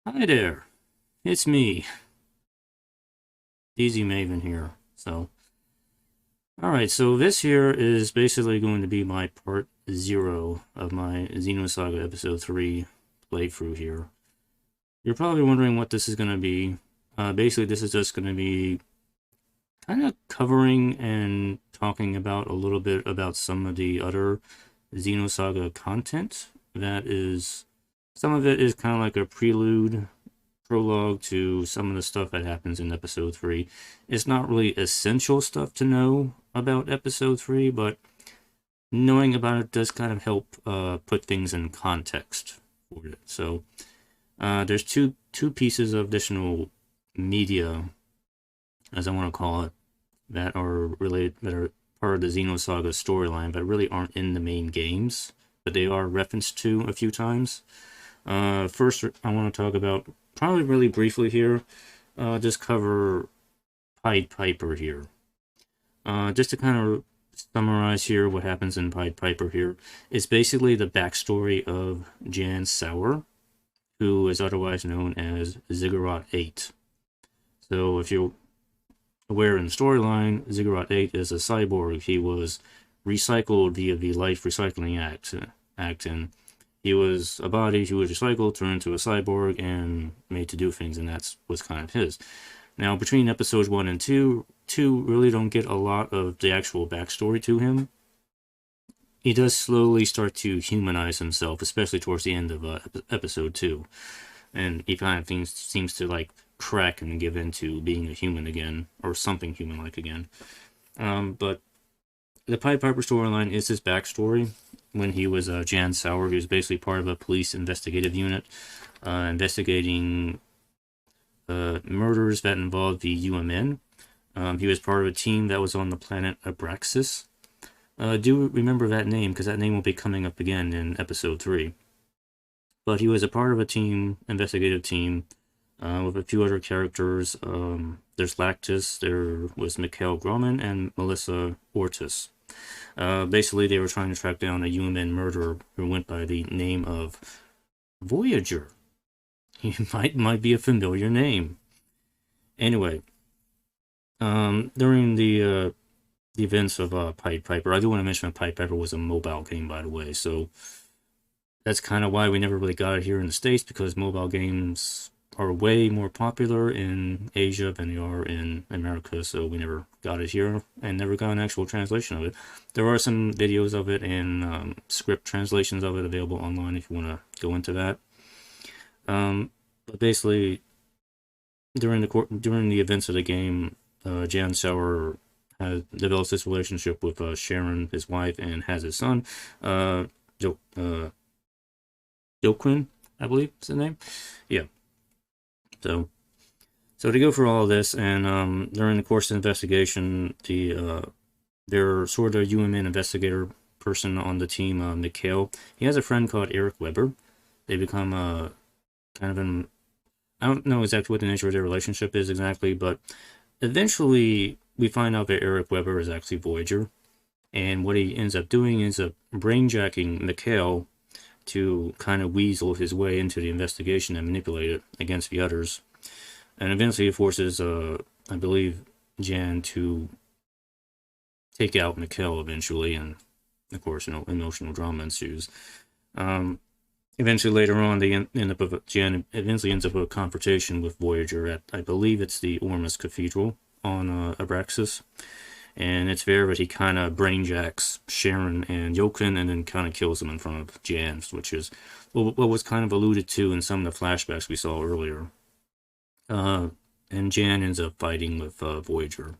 Hi there, it's me, Easy Maven here. Alright, so this here is basically going to be my part 0 of my Xenosaga episode 3 playthrough here. You're probably wondering what this is going to be. Basically, this is just going to be kind of covering and talking about a little bit about some of the other Xenosaga content. Some of it is kind of like a prelude prologue to some of the stuff that happens in episode 3. It's not really essential stuff to know about episode 3, but knowing about it does kind of help put things in context for it. So there's two pieces of additional media, as I want to call it, that are part of the Xenosaga storyline, but really aren't in the main games, but they are referenced to a few times. First, I want to talk about, probably really briefly here, just cover Pied Piper here. Just to kind of summarize here what happens in Pied Piper here, it's basically the backstory of Jan Sauer, who is otherwise known as Ziggurat 8. So if you're aware in the storyline, Ziggurat 8 is a cyborg. He was recycled via the Life Recycling Act, and he was a body who was recycled, turned into a cyborg, and made to do things, and that was kind of his. Now, between episodes 1 and 2 really don't get a lot of the actual backstory to him. He does slowly start to humanize himself, especially towards the end of episode 2. And he kind of seems to, like, crack and give into being a human again, or something human-like again. But the Pied Piper storyline is his backstory. When he was Jan Sauer, he was basically part of a police investigative unit, investigating murders that involved the UMN. He was part of a team that was on the planet Abraxas. Do remember that name, because that name will be coming up again in episode 3. But he was a part of a team, investigative team, with a few other characters. There's Lactus, there was Mikhail Groman, and Melissa Ortiz. Basically, they were trying to track down a UMN murderer who went by the name of Voyager. He might be a familiar name. Anyway, during the events of Pied Piper, I do want to mention that Pied Piper was a mobile game, by the way, so that's kind of why we never really got it here in the States, because mobile games are way more popular in Asia than they are in America, so we never got it here and never got an actual translation of it. There are some videos of it and script translations of it available online if you want to go into that. But basically, during the events of the game, Jan Sauer develops this relationship with Sharon, his wife, and has his son, Joaquin, I believe is the name. Yeah. So to go through all of this, and during the course of the investigation, their sort of UMN investigator person on the team, Mikhail, he has a friend called Eric Weber. They become kind of an, I don't know exactly what the nature of their relationship is exactly, but eventually we find out that Eric Weber is actually Voyager, and what he ends up doing is brainjacking Mikhail to kind of weasel his way into the investigation and manipulate it against the others. And eventually it forces, I believe, Jan to take out Mikhail eventually, and of course, emotional drama ensues. Eventually later on, Jan eventually ends up with a confrontation with Voyager at, I believe it's the Ormus Cathedral on Abraxas. And it's there that he kind of brainjacks Sharon and Jochen, and then kind of kills them in front of Jan, which is what was kind of alluded to in some of the flashbacks we saw earlier. And Jan ends up fighting with Voyager.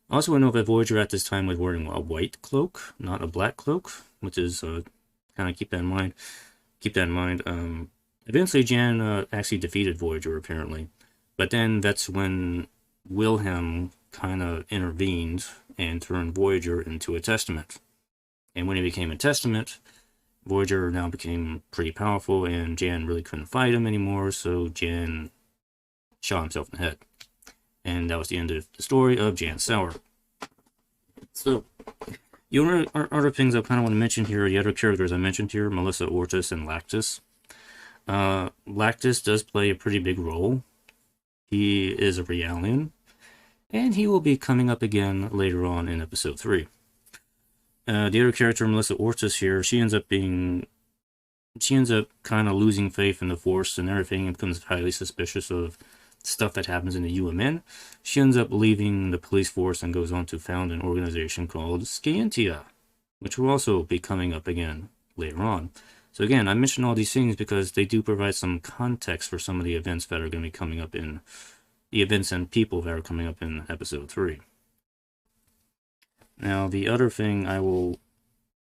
Also, I know that Voyager at this time was wearing a white cloak, not a black cloak, which is kind of keep that in mind. Eventually, Jan actually defeated Voyager, apparently. But then that's when Wilhelm kind of intervened and turned Voyager into a Testament. And when he became a Testament, Voyager now became pretty powerful, and Jan really couldn't fight him anymore, so Jan shot himself in the head. And that was the end of the story of Jan Sauer. So, the other things I kind of want to mention here, the other characters I mentioned here, Melissa Ortiz and Lactus. Lactus does play a pretty big role. He is a Realian, and he will be coming up again later on in episode 3. The other character, Melissa Ortiz here, she ends up kind of losing faith in the Force and everything, and becomes highly suspicious of stuff that happens in the UMN. She ends up leaving the police force and goes on to found an organization called Scientia, which will also be coming up again later on. So again, I mention all these things because they do provide some context for some of the events that are going to be coming up in the events and people that are coming up in episode 3. Now, the other thing I will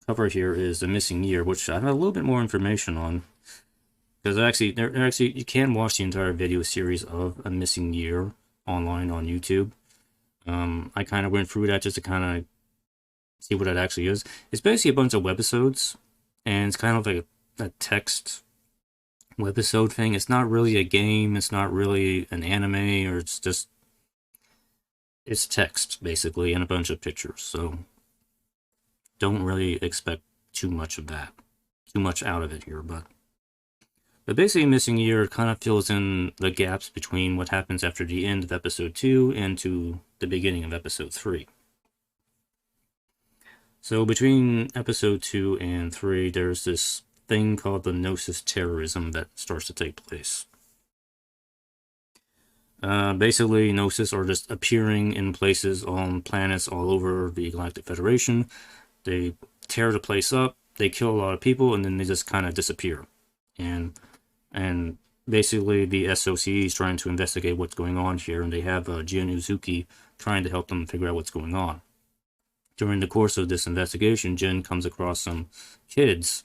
cover here is the missing year, which I have a little bit more information on. Because actually, you can watch the entire video series of A Missing Year online on YouTube. I kind of went through that just to kind of see what it actually is. It's basically a bunch of webisodes, and it's kind of like a text webisode thing. It's not really a game, it's not really an anime, or it's text, basically, and a bunch of pictures, so don't really expect too much of that, too much out of it here, but basically Missing Year kind of fills in the gaps between what happens after the end of episode 2 and to the beginning of episode 3. So between episode 2 and 3, there's this thing called the Gnosis terrorism that starts to take place. Basically, Gnosis are just appearing in places on planets all over the Galactic Federation. They tear the place up, they kill a lot of people, and then they just kind of disappear. And basically, the SOC is trying to investigate what's going on here, and they have Jin Uzuki trying to help them figure out what's going on. During the course of this investigation, Jin comes across some kids.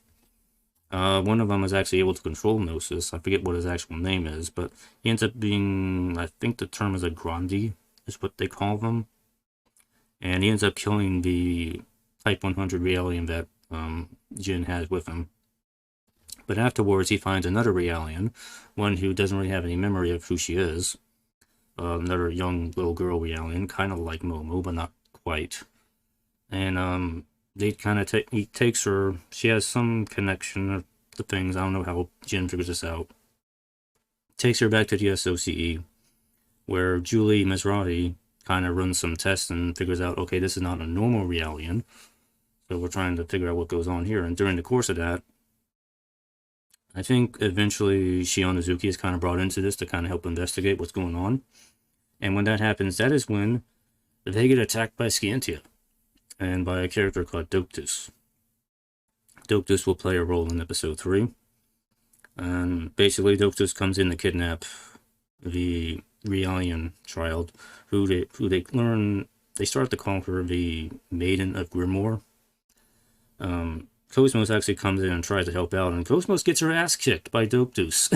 One of them is actually able to control Gnosis. I forget what his actual name is, but he ends up being, I think the term is a Grandi, is what they call them. And he ends up killing the Type 100 Realian that Jin has with him. But afterwards, he finds another Realian, one who doesn't really have any memory of who she is. Another young little girl Realian, kind of like Momo, but not quite. And they kind of he takes her. She has some connection to things. I don't know how Jin figures this out. Takes her back to the SOCE, where Julie Mizrahi kind of runs some tests and figures out, okay, this is not a normal Realian. So we're trying to figure out what goes on here. And during the course of that, I think eventually Shion Uzuki is kind of brought into this to kind of help investigate what's going on. And when that happens, that is when they get attacked by Scientia, and by a character called Doctus. Doctus will play a role in episode 3. And basically, Doctus comes in to kidnap the Realian child, who they learn, they start to call her the Maiden of Grimoire. KOS-MOS actually comes in and tries to help out, and KOS-MOS gets her ass kicked by Doctus.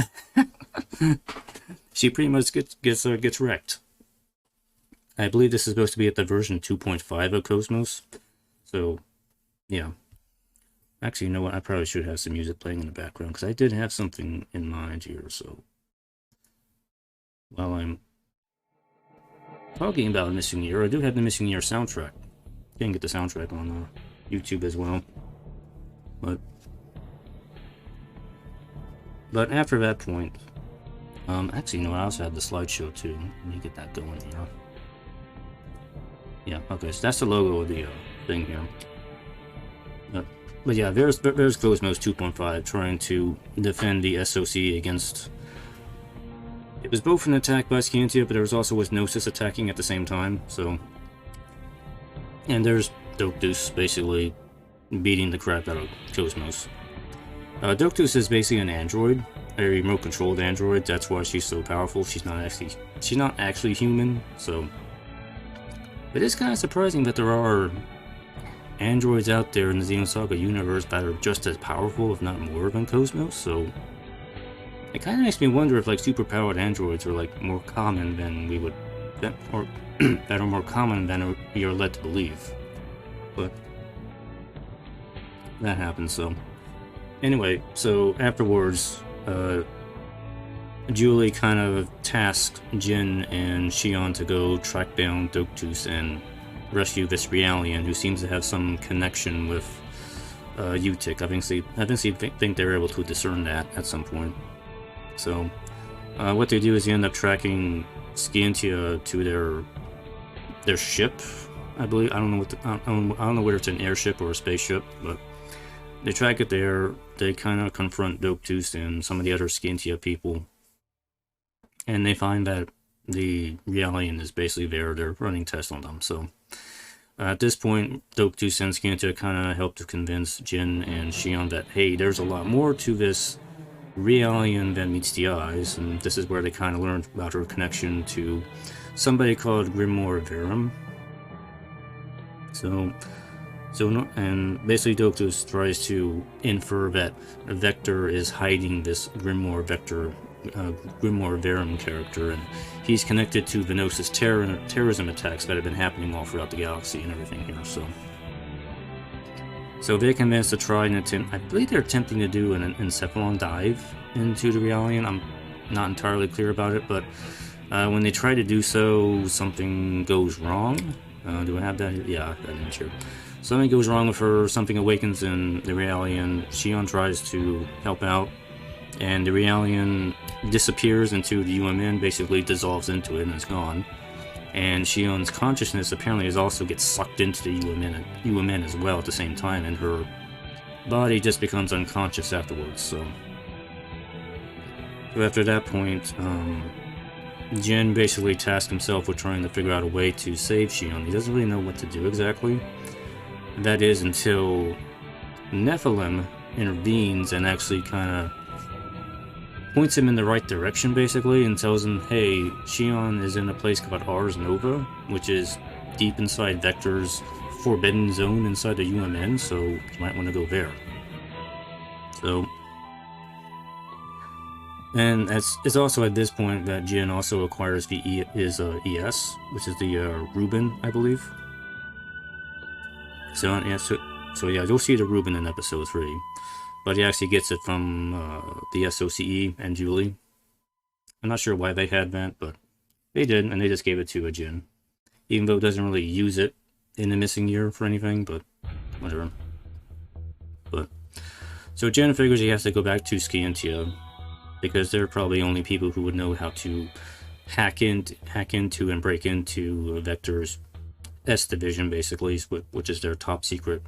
She pretty much gets wrecked. I believe this is supposed to be at the version 2.5 of KOS-MOS. So, yeah. Actually, you know what? I probably should have some music playing in the background, because I did have something in mind here, so while I'm talking about Missing Year, I do have the Missing Year soundtrack. You can get the soundtrack on YouTube as well. But after that point, actually, you know, I also have the slideshow too. Let me get that going here. Yeah, okay, so that's the logo of the thing here. But yeah, there's KOS-MOS 2.5 trying to defend the SOC against... It was both an attack by Scientia, but there was also Gnosis attacking at the same time, so... And there's Doctus basically beating the crap out of KOS-MOS. Doctus is basically an android, a remote-controlled android. That's why she's so powerful. She's not actually human, so... It is kind of surprising that there are androids out there in the Xenosaga universe that are just as powerful, if not more, than KOS-MOS, so it kind of makes me wonder if like superpowered androids are like more common than we would, or that are more common than we are led to believe. But that happens. So anyway, so afterwards, Julie kind of tasked Jin and Shion to go track down Doctus and rescue this Realian who seems to have some connection with Utic. I think they were able to discern that at some point. So what they do is they end up tracking Scientia to their ship, I believe. I don't know I don't know whether it's an airship or a spaceship, but they track it there. They kind of confront Doctus and some of the other Scientia people, and they find that the Realian is basically there. They're running tests on them. So at this point, Doctus and Scientia kind of help to convince Jin and Xion that, hey, there's a lot more to this Realian than meets the eyes, and this is where they kind of learned about her connection to somebody called Grimoire Verum. And basically Doctus tries to infer that Vector is hiding this Grimoire Verum character, and he's connected to Venos's terrorism attacks that have been happening all throughout the galaxy and everything here. So they're convinced to try and attempt, I believe they're attempting to do an Encephalon dive into the Realian. I'm not entirely clear about it, but when they try to do so, something goes wrong. Do I have that? Yeah, I have that image here. Something goes wrong with her, something awakens in the Realian. Xion tries to help out, and the Realian disappears into the UMN, basically dissolves into it and is gone. And Xion's consciousness apparently also gets sucked into the UMN as well at the same time, and her body just becomes unconscious afterwards. So after that point, Jin basically tasked himself with trying to figure out a way to save Xion. He doesn't really know what to do exactly. That is until Nephilim intervenes and actually kind of points him in the right direction, basically, and tells him, hey, Xion is in a place called Ars Nova, which is deep inside Vector's forbidden zone inside the UMN, so you might want to go there. So, and it's also at this point that Jin also acquires his ES, which is the Rubin, I believe. So yeah, you'll see the Rubin in episode 3. But he actually gets it from the SOCE and Julie. I'm not sure why they had that, but they did, and they just gave it to a Jin. Even though it doesn't really use it in the missing year for anything, but whatever. So Jin figures he has to go back to Scientia, because they're probably only people who would know how to hack into and break into Vector's S division, basically, which is their top secret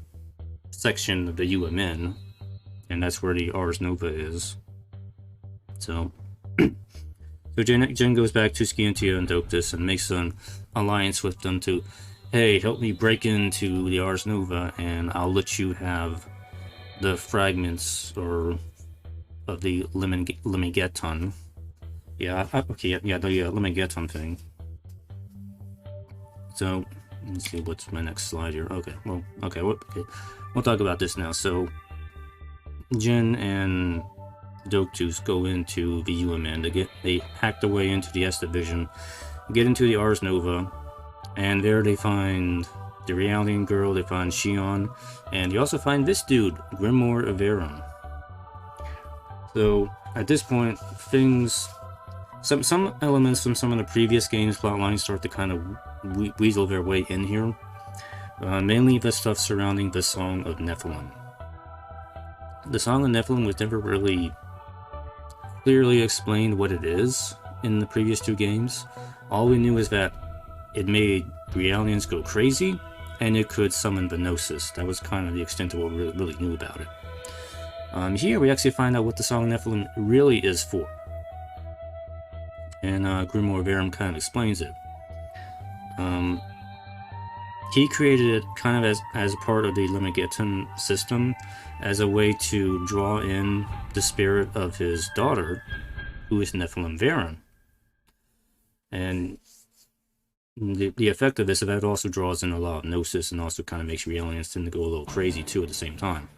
section of the UMN. And that's where the Ars Nova is. So Jin goes back to Scientia and Doctus and makes an alliance with them to, hey, help me break into the Ars Nova, and I'll let you have the fragments of the Limigeton. Yeah, the Limigeton thing. So let's see, what's my next slide here? Okay, we'll talk about this now. So Jin and Doctus go into the UMN. They hack their way into the S division, get into the Ars Nova, and there they find the Realian girl. They find Xion, and they also find this dude, Grimoire Verum. So at this point, some elements from some of the previous games' plotlines start to kind of weasel their way in here. Mainly the stuff surrounding the Song of Nephilim. The Song of Nephilim was never really clearly explained what it is in the previous 2 games. All we knew is that it made Realians go crazy, and it could summon Venosis. That was kind of the extent of what we really knew about it. Here we actually find out what the Song of Nephilim really is for. And Grimoire Verum kind of explains it. He created it kind of as part of the Limigeton system, as a way to draw in the spirit of his daughter, who is Nephilim Verum. And the effect of this is that it also draws in a lot of Gnosis, and also kind of makes Realians tend to go a little crazy too at the same time.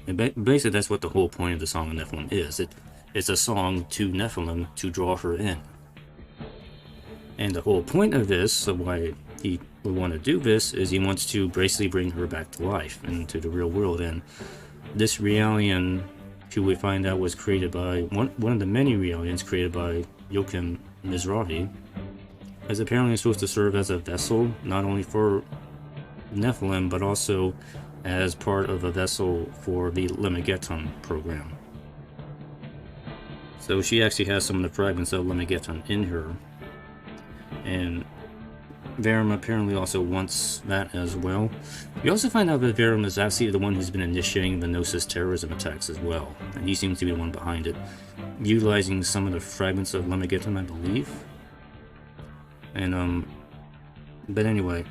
And basically that's what the whole point of the Song of Nephilim is. It's a song to Nephilim to draw her in. And the whole point of this, of why he would want to do this, is he wants to basically bring her back to life into the real world. And this Realian, who we find out was created by one of the many Realians created by Joachim Mizrahi, is apparently supposed to serve as a vessel not only for Nephilim but also as part of a vessel for the Limigeton program. So she actually has some of the fragments of Lemegeton in her. And Verum apparently also wants that as well. We also find out that Verum is actually the one who's been initiating the Gnosis terrorism attacks as well. And he seems to be the one behind it. Utilizing some of the fragments of Lemegeton, I believe. And, but anyway.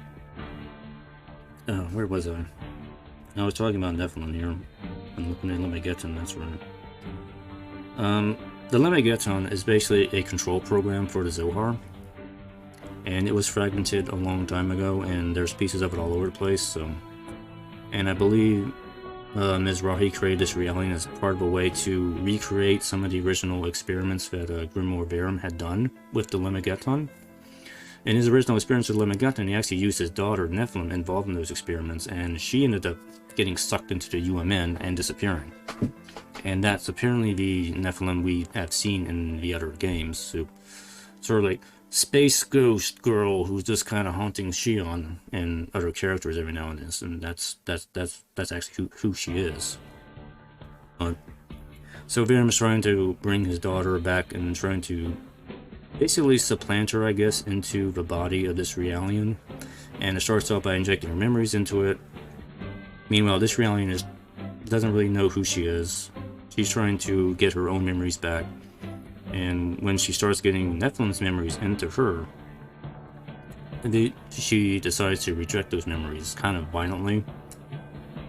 Where was I? I was talking about Nephilim here. I'm looking at Lemegeton, that's right. The Lemegeton is basically a control program for the Zohar. And it was fragmented a long time ago, and there's pieces of it all over the place, so... And I believe Mizrahi created this reality as part of a way to recreate some of the original experiments that Grimoire Verum had done with the Lemegeton. In his original experience with Lemegeton, he actually used his daughter, Nephilim, involved in those experiments, and she ended up getting sucked into the UMN and disappearing. And that's apparently the Nephilim we have seen in the other games, so sort of like space ghost girl who's just kind of haunting Xion and other characters every now and then, and that's actually who she is. So Verum is trying to bring his daughter back and trying to basically supplant her, I guess, into the body of this Realian, and it starts out by injecting her memories into it. Meanwhile, this Realian doesn't really know who she is. She's trying to get her own memories back. And when she starts getting Nephilim's memories into her, she decides to reject those memories kind of violently.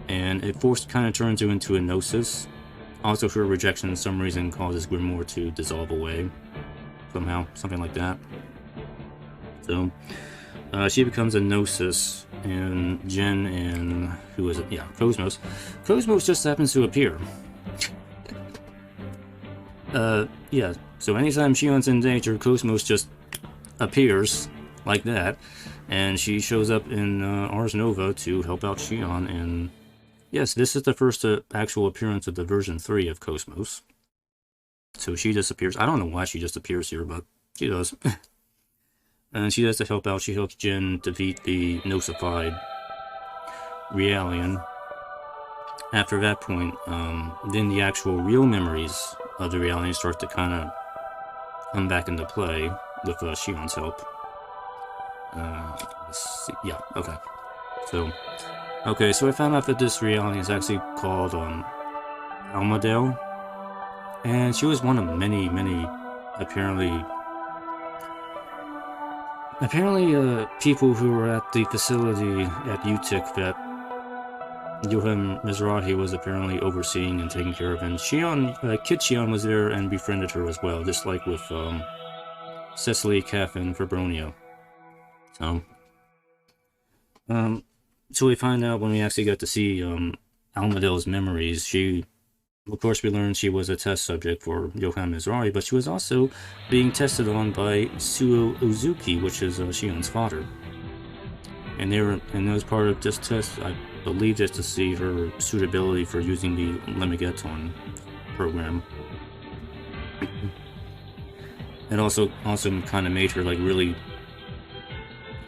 And it kind of turns her into a Gnosis. Also, her rejection for some reason causes Grimoire to dissolve away. Somehow, something like that. So, she becomes a Gnosis, and Jen and, who is it? Yeah, KOS-MOS. KOS-MOS just happens to appear. Yeah, so anytime Xion's in danger, KOS-MOS just appears like that, and she shows up in Ars Nova to help out Xion, and yes, this is the first actual appearance of the version 3 of KOS-MOS. So she just appears. I don't know why she just appears here, but she does. And she has to help out. She helps Jin defeat the Gnosified Realian. After that point, then the actual real memories of the Realian start to kind of come back into play with Xion's help. Let's see. Yeah, okay. So I found out that this Realian is actually called Almadale. And she was one of many, apparently people who were at the facility at UTIC that Johann Mizrahi was apparently overseeing and taking care of. And Kid Xion was there and befriended her as well, just like with Cecily, Kath, and Fabronia. So we find out when we actually got to see Almadale's memories, of course, we learned she was a test subject for Johann Mizrahi, but she was also being tested on by Suo Uzuki, which is Xion's father. And that was part of this test, I believe, just to see her suitability for using the Lemegeton program. It also kind of made her like really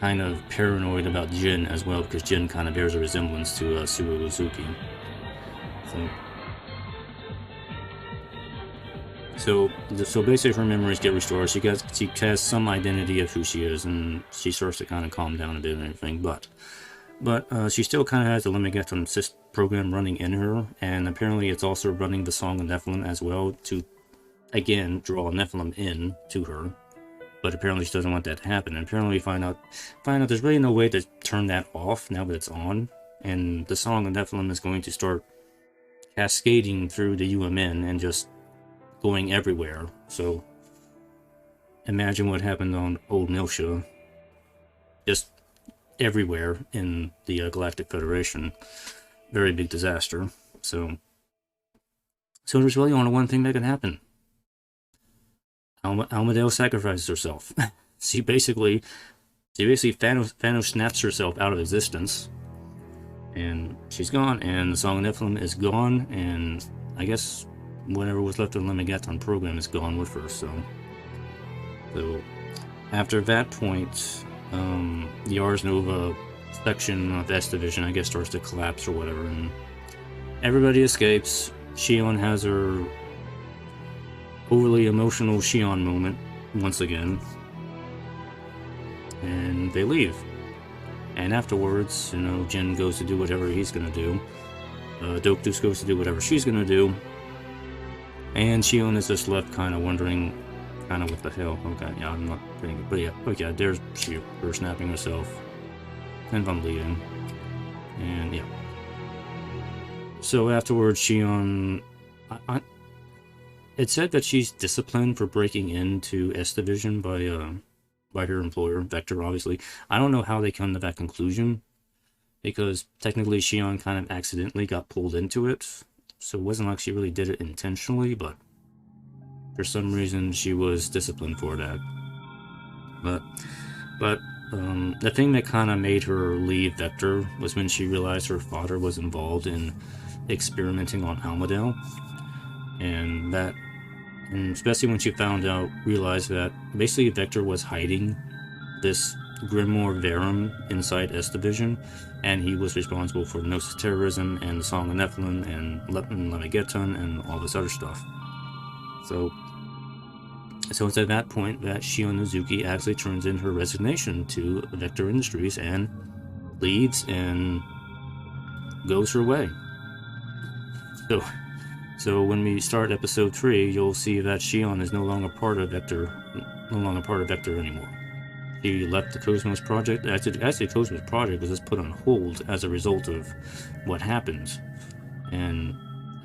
kind of paranoid about Jin as well, because Jin kind of bears a resemblance to Suo Uzuki. So basically her memories get restored. She has some identity of who she is, and she starts to kind of calm down a bit and everything. But she still kind of has the Lemegeton program running in her, and apparently it's also running the Song of Nephilim as well to, again, draw Nephilim in to her. But apparently she doesn't want that to happen. And apparently we find out there's really no way to turn that off now that it's on, and the Song of Nephilim is going to start cascading through the UMN and just going everywhere. So imagine what happened on Old Miltia, just everywhere in the Galactic Federation. Very big disaster. So there's really only one thing that can happen. Almadale sacrifices herself. She basically Thanos snaps herself out of existence, and she's gone, and the Song of Nephilim is gone, and I guess whatever was left of the Lemegeton program is gone with her. So after that point, the Ars Nova section of S Division, I guess, starts to collapse or whatever, and everybody escapes. Xion has her overly emotional Shion moment once again, and they leave. And afterwards, you know, Jin goes to do whatever he's gonna do. Doktus goes to do whatever she's gonna do. And Shion is just left kind of wondering, kind of what the hell. Okay, yeah, I'm not getting it. But yeah, okay, there's she, her snapping herself. And I'm leaving. And yeah. So afterwards, Shion... it said that she's disciplined for breaking into S Division by her employer, Vector, obviously. I don't know how they come to that conclusion, because technically Shion kind of accidentally got pulled into it, so it wasn't like she really did it intentionally, but for some reason she was disciplined for that. But the thing that kind of made her leave Vector was when she realized her father was involved in experimenting on Almadale, and especially when she realized that basically Vector was hiding this Grimoire Verum inside S Division, and he was responsible for Gnosis terrorism and the Song of Nephilim and Lemegeton and all this other stuff. So it's at that point that Shion Uzuki actually turns in her resignation to Vector Industries and leaves and goes her way. So when we start episode 3, you'll see that Shion is no longer part of Vector anymore. She left the KOS-MOS project. Actually, the KOS-MOS project was just put on hold as a result of what happened. And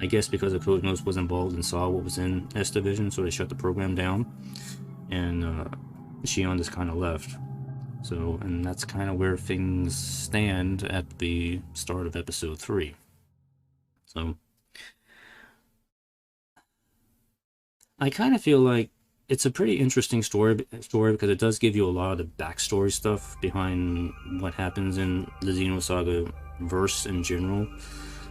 I guess because the KOS-MOS was involved and saw what was in S Division, so they shut the program down. And Shion just kind of left. So, and that's kind of where things stand at the start of episode 3. So I kind of feel like it's a pretty interesting story because it does give you a lot of the backstory stuff behind what happens in the Xenosaga verse in general.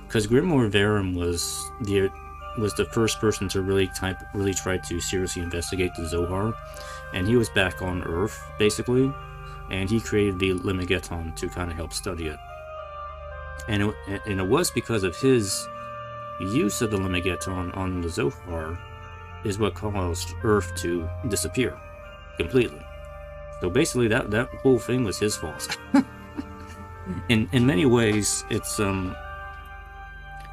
Because Grimoire Verum was the first person to really try to seriously investigate the Zohar, and he was back on Earth basically, and he created the Lemegeton to kind of help study it. And it was because of his use of the Lemegeton on the Zohar is what caused Earth to disappear completely. So basically that whole thing was his fault. in many ways, it's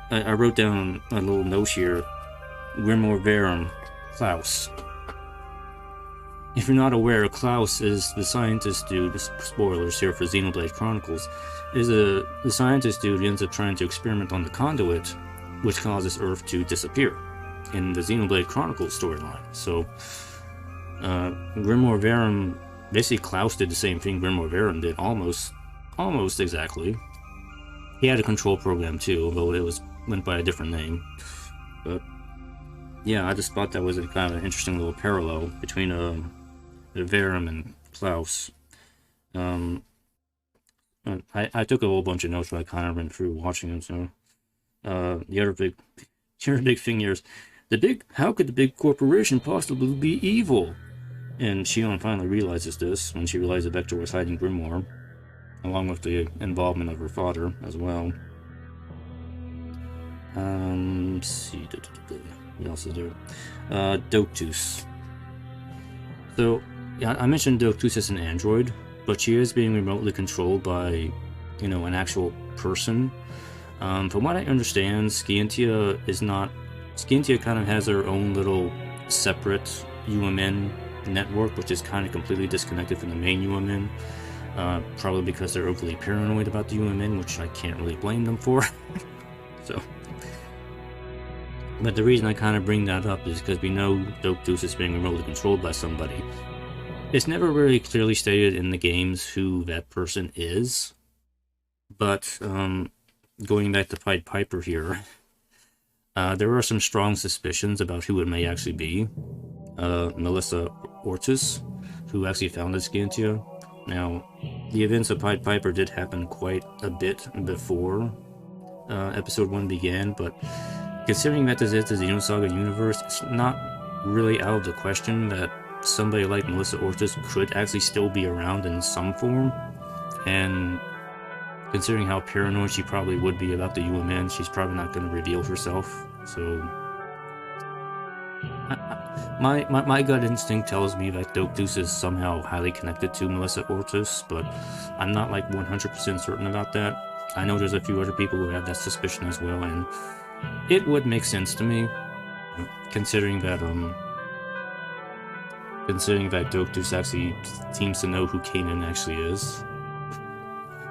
I wrote down a little note here. Grimoire Verum, Klaus. If you're not aware, Klaus is the scientist dude, spoilers here for Xenoblade Chronicles, is the scientist dude who ends up trying to experiment on the conduit, which causes Earth to disappear in the Xenoblade Chronicles storyline. So, Grimoire Verum, basically Klaus did the same thing Grimoire Verum did, almost exactly. He had a control program too, although it went by a different name. But yeah, I just thought that was a kind of an interesting little parallel between Verum and Klaus. I took a whole bunch of notes, but I kind of went through watching them. So the other big thing here is how could the big corporation possibly be evil? And Shion finally realizes this when she realized that Vector was hiding Grimoire, along with the involvement of her father as well. Let's see, what else is there? Doktus. So, yeah, I mentioned Doktus as an android, but she is being remotely controlled by, you know, an actual person. From what I understand, Scientia kind of has her own little separate UMN network, which is kind of completely disconnected from the main UMN. Probably because they're overly paranoid about the UMN, which I can't really blame them for. So, but the reason I kind of bring that up is because we know Doktus is being remotely controlled by somebody. It's never really clearly stated in the games who that person is, but going back to Pied Piper here, there are some strong suspicions about who it may actually be. Melissa Ortiz, who actually founded Scientia. Now, the events of Pied Piper did happen quite a bit before episode 1 began, but considering that this is the Xenosaga universe, it's not really out of the question that somebody like Melissa Ortiz could actually still be around in some form. And considering how paranoid she probably would be about the UMN, she's probably not going to reveal herself. So, My gut instinct tells me that Doctus is somehow highly connected to Melissa Ortis, but I'm not like 100% certain about that. I know there's a few other people who have that suspicion as well, and it would make sense to me, considering that Doctus actually seems to know who Kanan actually is.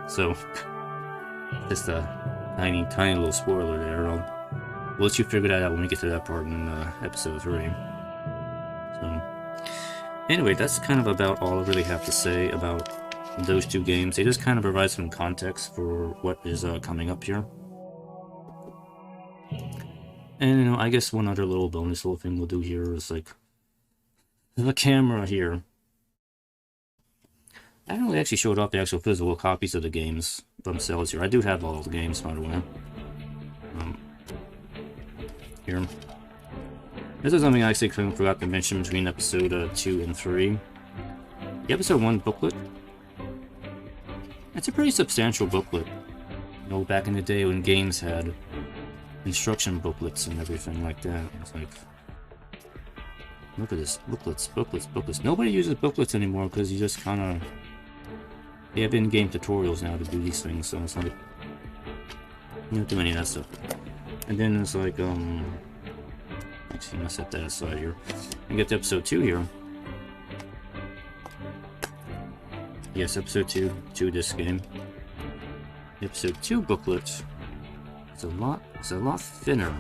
So, just a tiny little spoiler there. We'll let you figure that out when we get to that part in episode 3. So, anyway, that's kind of about all I really have to say about those two games. They just kind of provide some context for what is coming up here. And, you know, I guess one other little bonus little thing we'll do here is, like, the camera here. I haven't really actually showed off the actual physical copies of the games themselves here. I do have all of the games, by the way. Here. This is something I actually forgot to mention between episode 2 and 3. The episode 1 booklet. It's a pretty substantial booklet. You know, back in the day when games had instruction booklets and everything like that. It's like, look at this. Booklets. Nobody uses booklets anymore because you just kind of... They have in-game tutorials now to do these things, so it's like... You don't do any of that stuff. And then it's like, actually, I'm gonna set that aside here. And get to episode 2 here. Yes, episode 2 disc game. The episode 2 booklet is a lot thinner.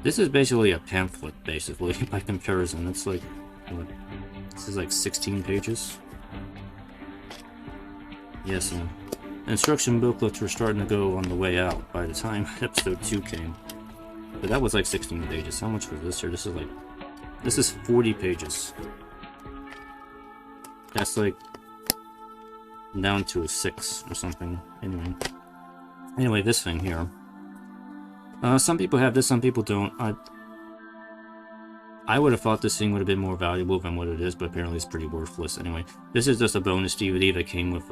This is basically a pamphlet, basically, by comparison. It's like, what? This is like 16 pages. Yes, instruction booklets were starting to go on the way out by the time episode 2 came. But that was like 16 pages. How much was this here? This is 40 pages. That's like down to a 6 or something. Anyway, this thing here. Some people have this, some people don't. I would have thought this thing would have been more valuable than what it is, but apparently it's pretty worthless. Anyway, this is just a bonus DVD that came with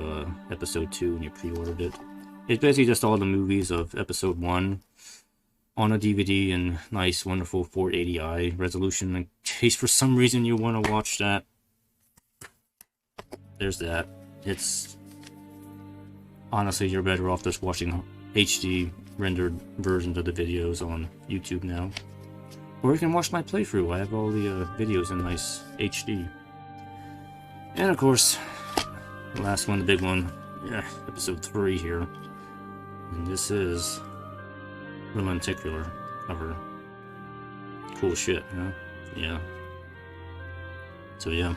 episode 2 when you pre-ordered it. It's basically just all the movies of episode 1 on a DVD in nice, wonderful 480i resolution in case for some reason you want to watch that. There's that. It's... Honestly, you're better off just watching HD rendered versions of the videos on YouTube now. Or you can watch my playthrough. I have all the videos in nice HD. And of course, the last one, the big one, yeah, episode 3 here. And this is the lenticular cover. Cool shit, you know? Yeah. So yeah.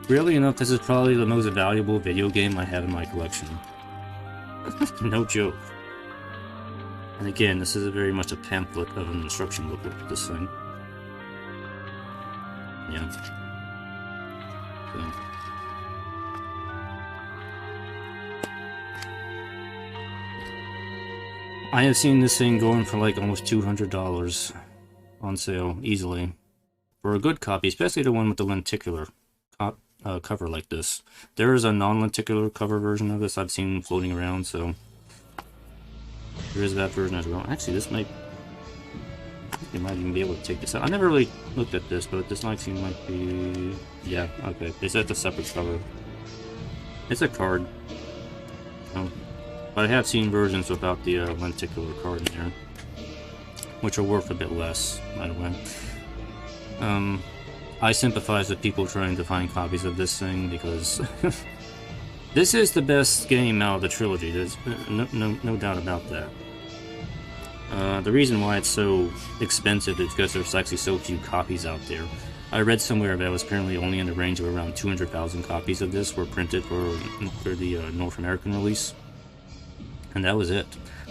Really enough, this is probably the most valuable video game I have in my collection. No joke. And again, this is very much a pamphlet of an instruction booklet, this thing. Yeah. So. I have seen this thing going for like almost $200 on sale, easily. For a good copy, especially the one with the lenticular cover like this. There is a non-lenticular cover version of this I've seen floating around, so... There is that version as well. Actually, this might... I think you might even be able to take this out. I never really looked at this, but this might be... Yeah, okay. It's a separate cover. It's a card. But I have seen versions without the lenticular card in here, which are worth a bit less, by the way. I sympathize with people trying to find copies of this thing, because this is the best game out of the trilogy. There's no doubt about that. The reason why it's so expensive is because there's actually so few copies out there. I read somewhere that it was apparently only in the range of around 200,000 copies of this were printed for the North American release. And that was it.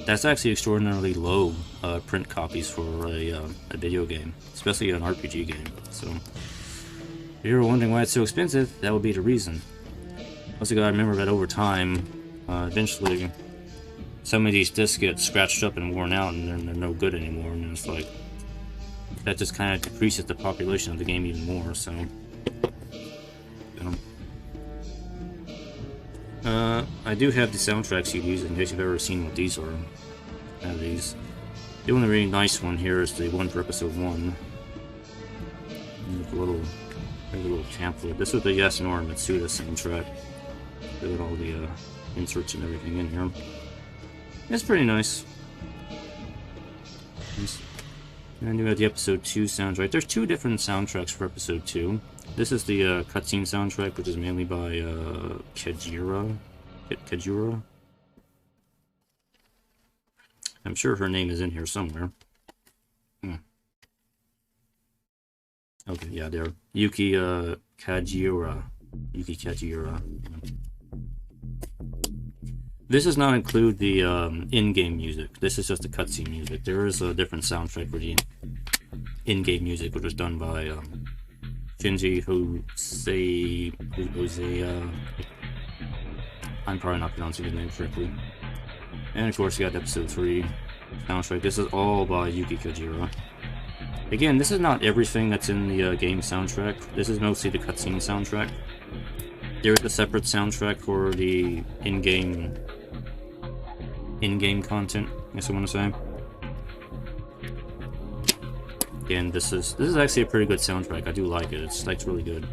That's actually extraordinarily low print copies for a video game, especially an RPG game. So, if you're wondering why it's so expensive, that would be the reason. Also, gotta remember that over time, eventually, some of these discs get scratched up and worn out, and they're no good anymore. And it's like that just kind of decreases the population of the game even more. So, I do have the soundtrack CDs in case you've ever seen what these are. out of these. The only really nice one here is the one for episode 1. There's a little pamphlet. This is the Yasunori Mitsuda soundtrack. With all the inserts and everything in here. It's pretty nice. And you got the episode 2 soundtrack. There's 2 different soundtracks for episode 2. This is the cutscene soundtrack, which is mainly by Kajira. I'm sure her name is in here somewhere. Okay, yeah, there. Yuki Kajiura. Yuki Kajiura. This does not include the in-game music. This is just the cutscene music. There is a different soundtrack for the in-game music, which was done by Shinji Hosea. I'm probably not pronouncing his name correctly. And of course, you got episode 3 soundtrack. This is all by Yuki Kajira. Again, this is not everything that's in the game soundtrack. This is mostly the cutscene soundtrack. There is a separate soundtrack for the in-game content, I guess I want to say. Again, this is actually a pretty good soundtrack. I do like it. It's really good.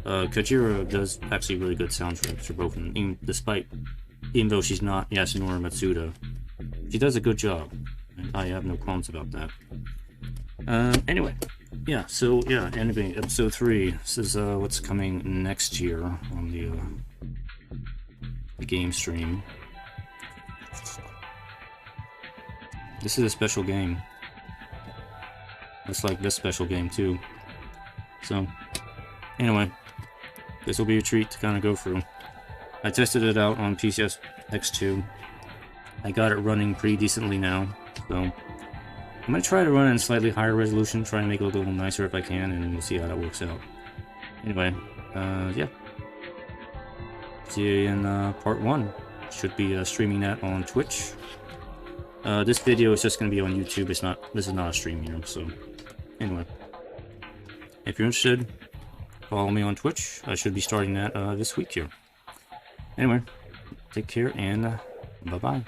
Kajira does actually really good soundtracks for both, even though she's not Yasunori Mitsuda. She does a good job. I have no qualms about that. Anyway, yeah, so, yeah, anyway, episode 3, this is, what's coming next year on the game stream. This is a special game. It's like this special game, too. So, anyway, this will be a treat to kind of go through. I tested it out on PCS X2. I got it running pretty decently now, so I'm going to try to run in slightly higher resolution, try and make it look a little nicer if I can, and we'll see how that works out. Anyway, yeah. See you in part 1. Should be streaming that on Twitch. This video is just going to be on YouTube. This is not a stream here, so anyway. If you're interested, follow me on Twitch. I should be starting that this week here. Anyway, take care and bye-bye.